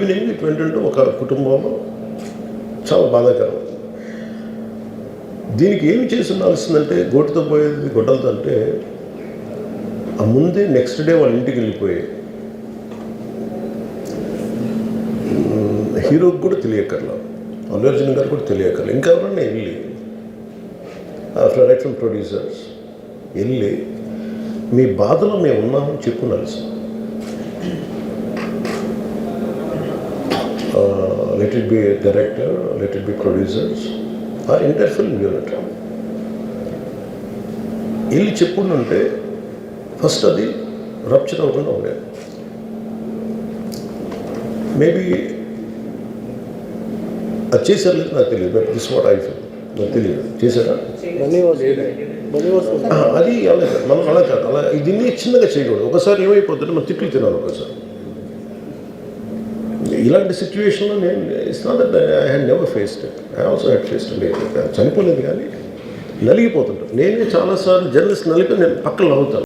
Evening it వెంటంటే ఒక కుటుంబంలో చాలా బాధాకరం. దీనికి ఏమి చేసి ఉండాల్సిందంటే గోటుతో పోయేది గొడ్డలతో అంటే ఆ ముందే నెక్స్ట్ డే వాళ్ళ ఇంటికి వెళ్ళిపోయి హీరోకి కూడా తెలియకర్లా, అల్లు అర్జున్ గారు కూడా తెలియకర్లా, ఇంకెవరన్నా వెళ్ళి డైరెక్టర్ అండ్ ప్రొడ్యూసర్స్ వెళ్ళి మీ బాధలో మేము ఉన్నామని చెప్పున్నారు sir. Let it be director, let it be producers or entire film unit వెళ్ళి చెప్పుకుంటుంటే ఫస్ట్ అది రప్చర్ అవ్వకుండా ఉండేది. మేబీ అది చేశారు లేదు నాకు తెలియదు, but this what I feel. నాకు తెలియదు చేశారా అది అలా కాదు, మనం అలా కాదు, అలా దీన్ని చిన్నగా చేయకూడదు. ఒకసారి ఏమైపోతుంటే మనం తిట్లు తినాలి. ఒకసారి ఇలాంటి సిచ్యువేషన్లో నేను it's not that I had never faced it, I also had faced. లేదు చనిపోలేదు కానీ నలిగిపోతుంటాను. నేనే చాలాసార్లు జర్నలిస్ట్ నలిపి నేను పక్కన నవ్వుతాను.